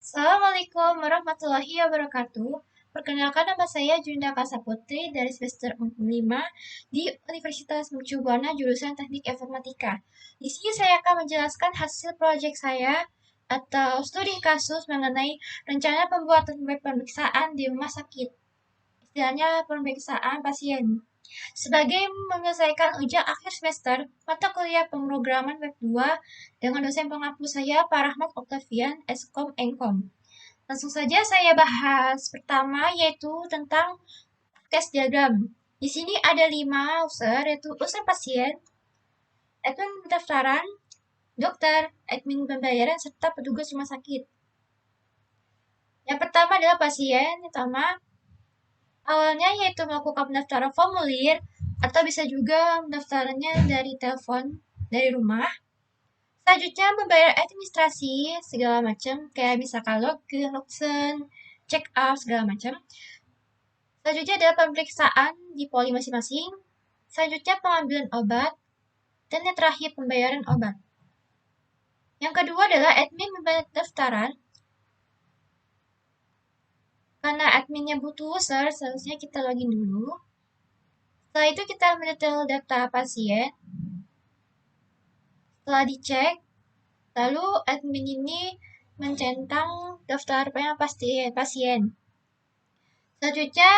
Assalamualaikum warahmatullahi wabarakatuh. Perkenalkan nama saya Junda Kasaputri dari semester 5 di Universitas Mercu Buana jurusan Teknik Informatika. Di sini saya akan menjelaskan hasil proyek saya atau studi kasus mengenai rencana pembuatan web pemeriksaan di rumah sakit. Istilahnya pemeriksaan pasien. Sebagai menyelesaikan ujian akhir semester, mata kuliah pemrograman web 2 dengan dosen pengampu saya, Pak Rahmat Oktavian, Eskom Engkom. Langsung saja saya bahas pertama yaitu tentang tes diagram. Di sini ada 5 user yaitu user pasien, admin pendaftaran, dokter, admin pembayaran, serta petugas rumah sakit. Yang pertama adalah pasien, pertama awalnya yaitu melakukan pendaftaran formulir atau bisa juga pendaftarannya dari telepon dari rumah. Selanjutnya membayar administrasi segala macam kayak misalkan login, login, check out segala macam. Selanjutnya adalah pemeriksaan di poli masing-masing. Selanjutnya pengambilan obat. Dan yang terakhir pembayaran obat. Yang kedua adalah admin pendaftaran. Karena adminnya butuh user, seharusnya kita login dulu. Setelah itu kita mendetail data pasien. Setelah dicek, lalu admin ini mencentang daftar pasien. Selanjutnya,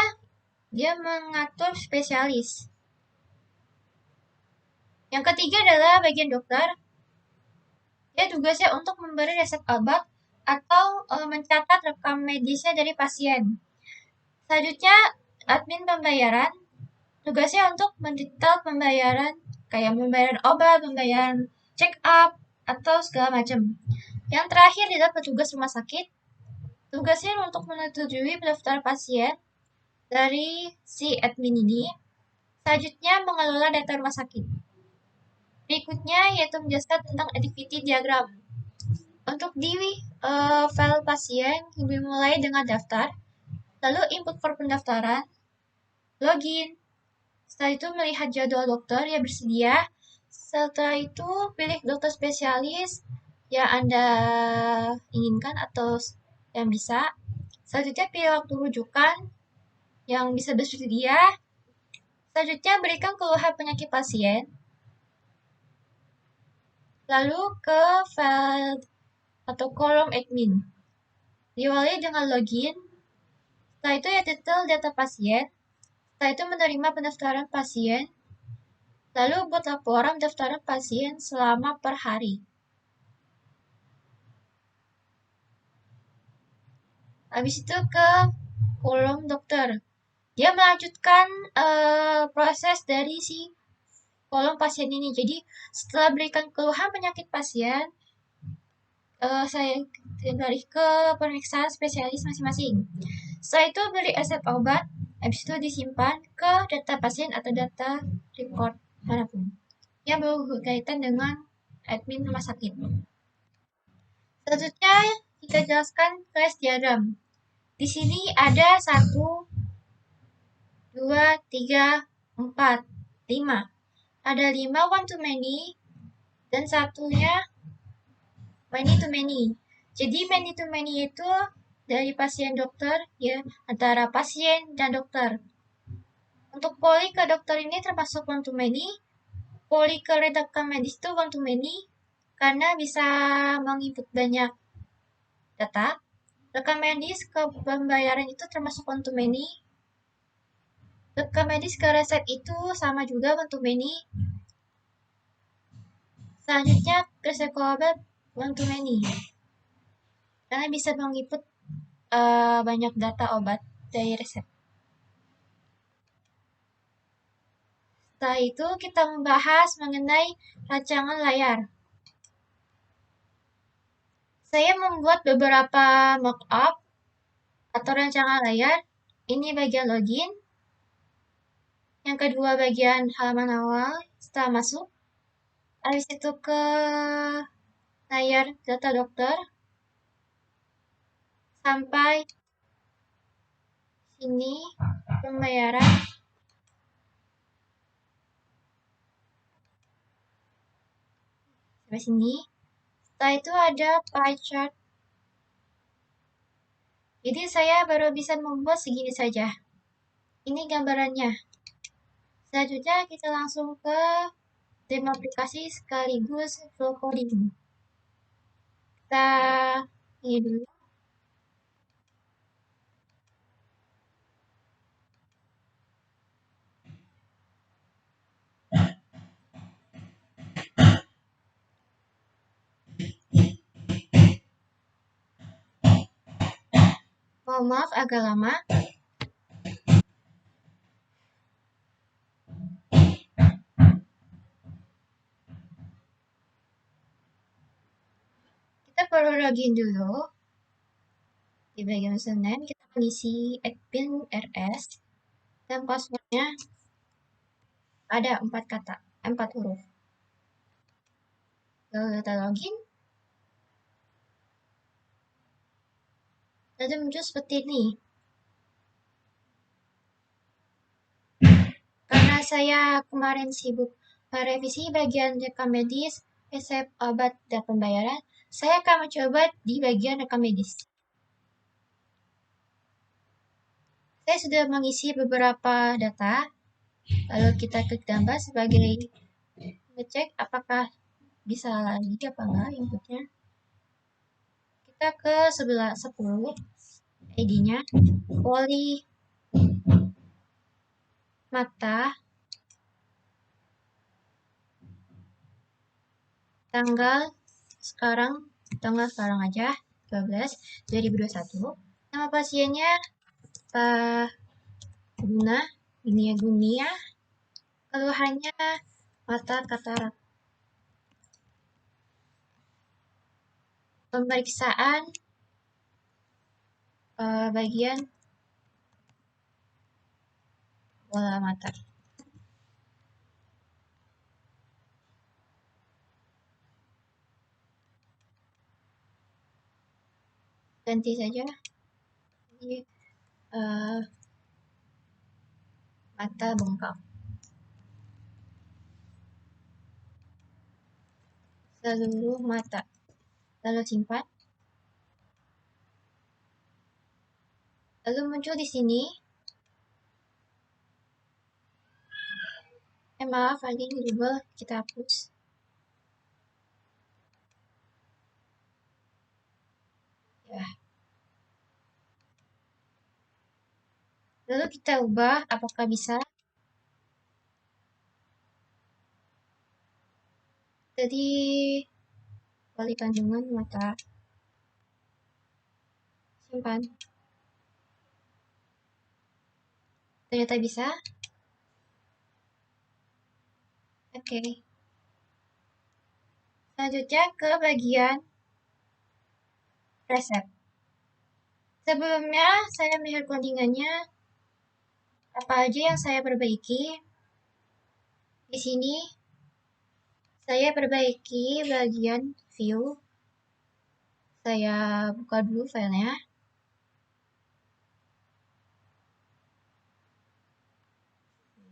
dia mengatur spesialis. Yang ketiga adalah bagian dokter. Dia tugasnya untuk memberi resep obat atau mencatat rekam medisnya dari pasien. Selanjutnya, admin pembayaran. Tugasnya untuk mendetail pembayaran, kayak pembayaran obat, pembayaran check up, atau segala macam. Yang terakhir adalah petugas rumah sakit. Tugasnya untuk menyetujui pendaftaran pasien dari si admin ini. Selanjutnya, mengelola data rumah sakit. Berikutnya yaitu menjelaskan tentang activity diagram. Untuk di file pasien, dimulai dengan daftar, lalu input for pendaftaran, login. Setelah itu melihat jadwal dokter yang bersedia. Setelah itu pilih dokter spesialis yang Anda inginkan atau yang bisa. Selanjutnya pilih waktu rujukan yang bisa bersedia. Selanjutnya berikan keluhan penyakit pasien. Lalu ke file atau kolom admin. Diawali dengan login. Setelah itu ya detail data pasien. Setelah itu menerima pendaftaran pasien. Lalu buat laporan pendaftaran pasien selama per hari. Habis itu ke kolom dokter. Dia melanjutkan proses dari si kolom pasien ini. Jadi setelah berikan keluhan penyakit pasien, saya kembali ke pemeriksaan spesialis masing-masing. Setelah itu beri resep obat, habis itu disimpan ke data pasien atau data record manapun yang berkaitan dengan admin rumah sakit. Selanjutnya kita jelaskan tes diagram. Di sini ada 1, 2, 3, 4, 5. Ada 5 one to many dan satunya many to many. Jadi many to many itu dari pasien dokter ya, antara pasien dan dokter. Untuk poli ke dokter ini termasuk one to many. Poli ke rekam medis itu one to many karena bisa menginput banyak data. Rekam medis ke pembayaran itu termasuk one to many. Rekam medis ke resep itu sama juga one to many. Selanjutnya resep ke obat one to many. Karena bisa menginput banyak data obat dari resep. Setelah itu kita membahas mengenai rancangan layar. Saya membuat beberapa mockup atau rancangan layar. Ini bagian login. Yang kedua bagian halaman awal setelah masuk. Habis itu ke layar data dokter. Sampai sini pembayaran. Sampai sini. Setelah itu ada pie chart. Jadi saya baru bisa membuat segini saja. Ini gambarannya. Selanjutnya kita langsung ke demo aplikasi sekaligus flow coding. Kita ini dulu. Mohon maaf agak lama. Kita perlu login dulu. Di bagian username kita mengisi admin RS dan passwordnya ada 4 kata, 4 huruf. Lalu kita login. Lalu muncul seperti ini. Karena saya kemarin sibuk merevisi bagian rekam medis, resep obat dan pembayaran, saya akan mencoba di bagian rekam medis. Saya sudah mengisi beberapa data, lalu kita klik tambah sebagai ngecek apakah bisa lagi apa enggak inputnya. Kita ke sebelah 10, ID-nya, poli, mata, tanggal sekarang aja, 12/2021. Nama pasiennya Pak Guna, Gunia, keluhannya mata katarak. Pemeriksaan bagian bola mata. Ganti saja. Ini mata bengkak. Seluruh mata. Lalu simpan. Lalu muncul di sini. Maaf, lagi ini double, kita hapus. Ya. Lalu kita ubah, apakah bisa? Jadi, wali kandungan mata. Simpan. Ternyata bisa. Oke. Selanjutnya ke bagian resep. Sebelumnya saya melihat codingannya apa aja yang saya perbaiki. Di sini saya perbaiki bagian view. Saya buka dulu filenya.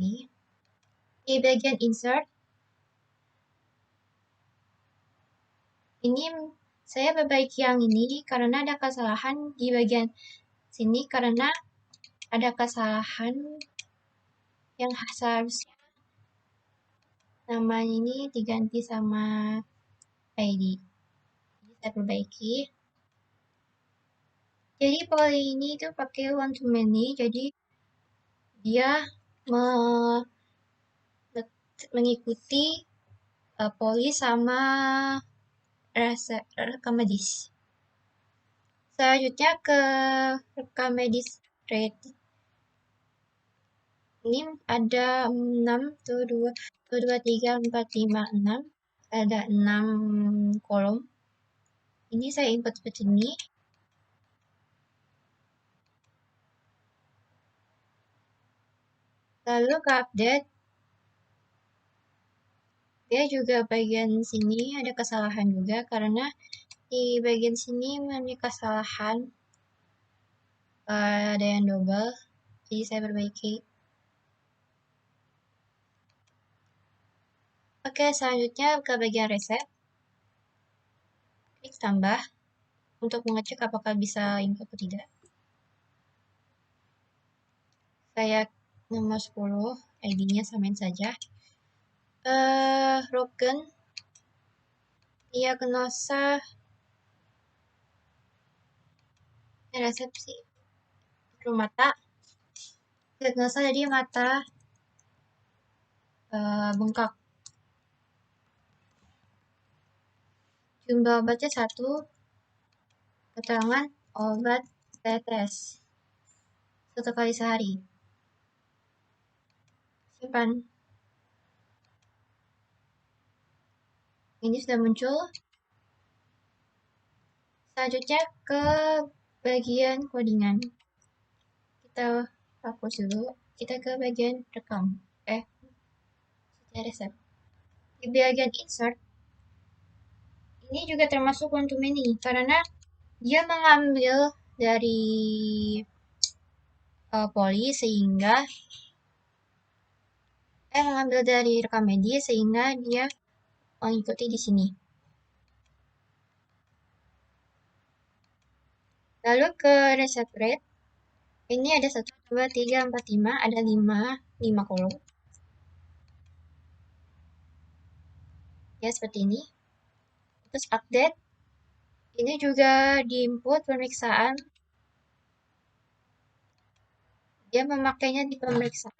Ini. Di bagian insert. Ini saya perbaiki yang ini karena ada kesalahan di bagian sini karena ada kesalahan yang seharusnya nama ini diganti sama ID. Jadi saya perbaiki. Jadi poli ini tuh pakai one to many, jadi dia mengikuti poli sama rekam medis. Selanjutnya ke rekam medis rate. Ini ada 6, tuh 2, 3, 4, 5, 6. Ada 6 kolom. Ini saya input seperti ini. Lalu ke update. Dia juga bagian sini ada kesalahan juga karena di bagian sini memiliki kesalahan. Ada yang double. Jadi saya perbaiki. Oke, selanjutnya ke bagian resep. Klik tambah untuk mengecek apakah bisa input atau tidak. Saya nomor 10, ID-nya samain saja. Rogen, diagnosa resepsi mata. Diagnosa jadi mata bengkak. Jumlah obatnya 1, keterangan obat tetes 1 kali sehari. Simpan. Ini sudah muncul. Selanjutnya ke bagian codingan. Kita hapus dulu. Kita ke bagian rekam. Resep. Di bagian insert, ini juga termasuk one to many karena dia mengambil dari poli sehingga mengambil dari rekam medis sehingga dia mengikuti di sini. Lalu ke reset rate, ini ada 1, 2, 3, 4, 5, ada 5 kolom. Ya, seperti ini. Terus update, ini juga di input pemeriksaan. Dia memakainya di pemeriksaan.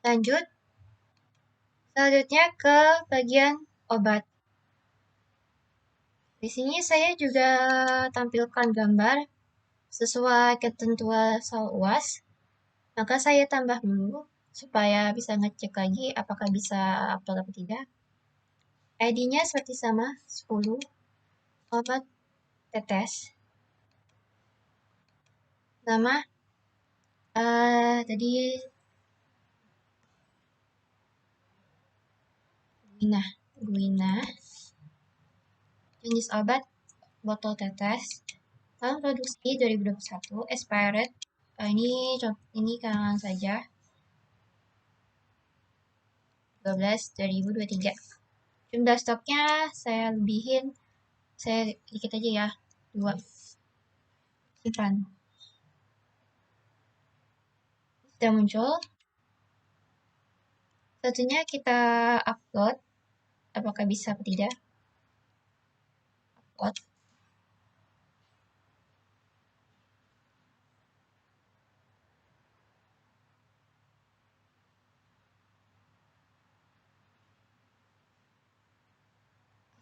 Lanjut. Selanjutnya ke bagian obat. Di sini saya juga tampilkan gambar sesuai ketentuan UAS. Maka saya tambah dulu supaya bisa ngecek lagi apakah bisa upload atau tidak. ID-nya seperti sama, 10, obat tetes. Nama tadi Guina. Jenis obat botol tetes. Tahun produksi 2021, expired. Ini kalangan saja. 12/2023. Jumlah stoknya saya lebihin, saya dikit aja ya, 2. Simpan. Sudah muncul. Satunya kita upload, apakah bisa atau tidak. Upload.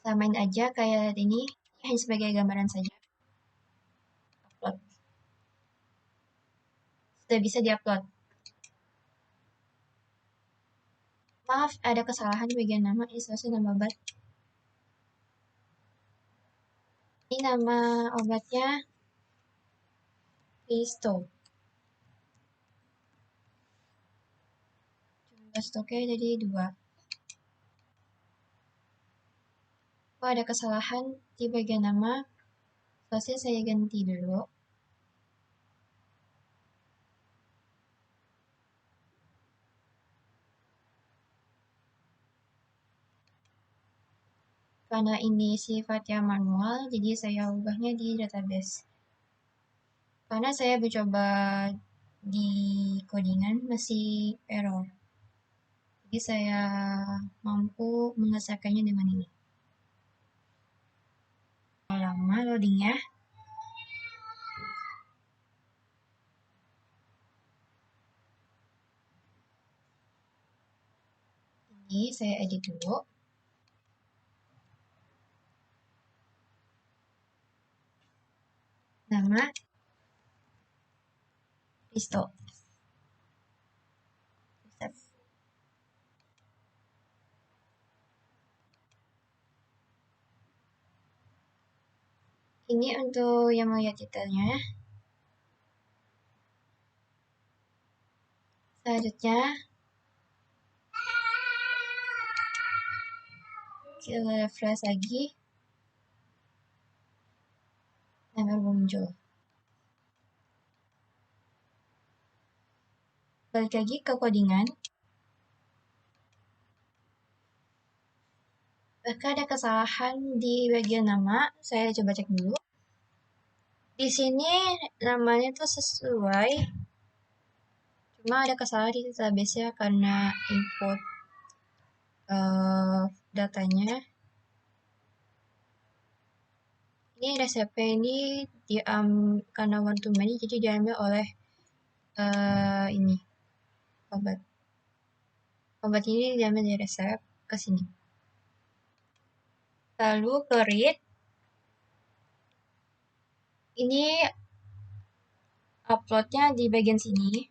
Samain aja kayak ini, hanya sebagai gambaran saja. Upload. Sudah bisa diupload. Maaf, ada kesalahan di bagian nama, ini seharusnya nama obat. Ini nama obatnya Risto. Jumlah stoknya jadi 2. Oh, ada kesalahan di bagian nama, seharusnya saya ganti dulu. Karena ini sifatnya manual, jadi saya ubahnya di database. Karena saya mencoba di codingan masih error. Jadi saya mampu mengesahkannya dengan ini. Lama loadingnya. Ini saya edit dulu. Nama Risto. Ini untuk yang mau lihat detailnya. Selanjutnya kita refresh lagi. Dan baru muncul. Balik lagi ke codingan. Maka ada kesalahan di bagian nama, saya coba cek dulu. Di sini namanya tuh sesuai, cuma ada kesalahan di database-nya karena input datanya. Ini resepnya ini karena one to many, jadi diambil oleh ini obat. Obat ini diambil dari resep ke sini. Lalu ke read. Ini uploadnya di bagian sini.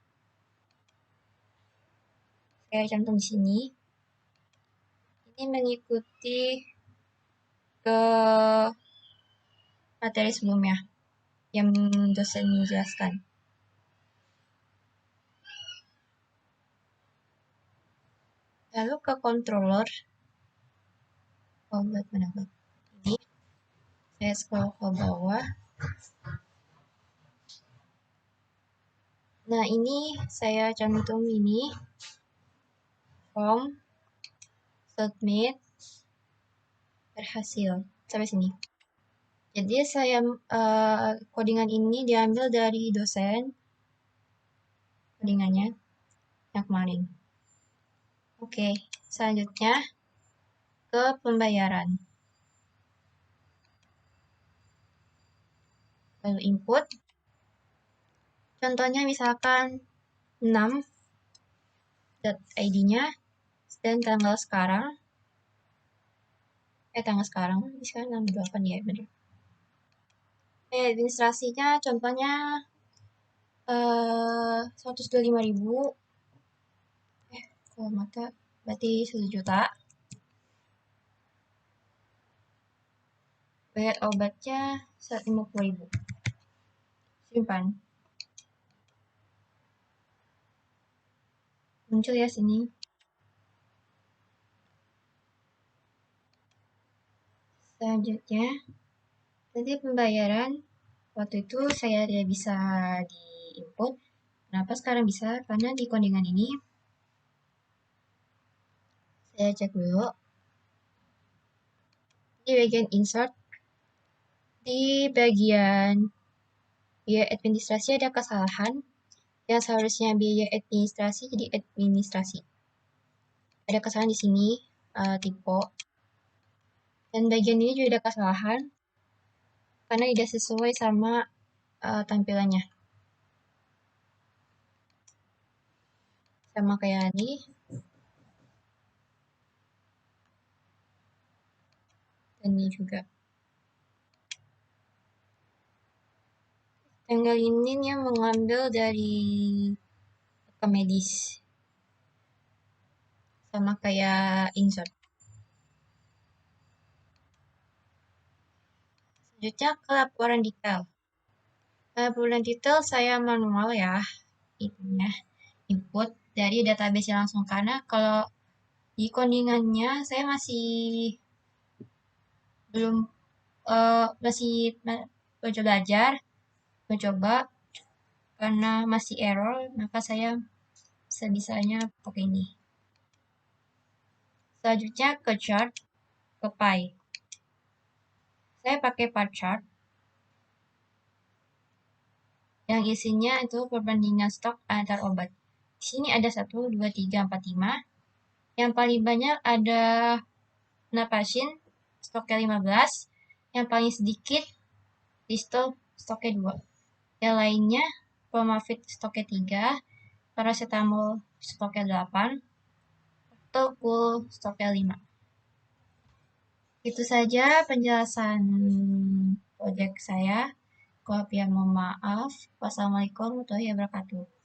Saya cantum di sini. Ini mengikuti ke materi sebelumnya yang dosen menjelaskan. Lalu ke controller. Obat mana? Ini saya scroll ke bawah. Nah, ini saya cantum ini form submit berhasil sampai sini. Jadi saya codingan ini diambil dari dosen codingannya yang kemarin. Oke, selanjutnya ke pembayaran. Lalu input. Contohnya misalkan 6 ID-nya dan tanggal sekarang. Tanggal sekarang, ini sekarang 68 ya, bener. Administrasinya contohnya 125.000. Kalau mata berarti 1 juta. Bayar obatnya 150.000. Simpan. Muncul ya sini. Selanjutnya, nanti pembayaran. Waktu itu saya tidak bisa di input. Kenapa sekarang bisa? Karena di codingan ini saya cek dulu. Di bagian insert, di bagian biaya administrasi ada kesalahan. Yang seharusnya biaya administrasi jadi administrasi. Ada kesalahan di sini, tipe. Dan bagian ini juga ada kesalahan karena tidak sesuai sama tampilannya. Sama kayak ini. Dan ini juga. Tanggal ini yang mengambil dari rekam medis. Sama kayak insert. Selanjutnya ke laporan detail. Laporan detail saya manual ya. Itunya input dari database langsung karena kalau di codingannya saya masih belum masih belajar mencoba karena masih error, maka saya sebisanya pakai ini. Selanjutnya ke chart, ke pie. Saya pakai pie chart yang isinya itu perbandingan stok antar obat. Di sini ada 1, 2, 3, 4, 5. Yang paling banyak ada Napasin, stoknya 15. Yang paling sedikit Listo, stoknya 2. Yang lainnya Promafit, stoknya 3. Paracetamol, stoknya 8. Tokul, stoknya 5. Itu saja penjelasan proyek saya. Kalau mohon maaf. Wassalamualaikum warahmatullahi wabarakatuh.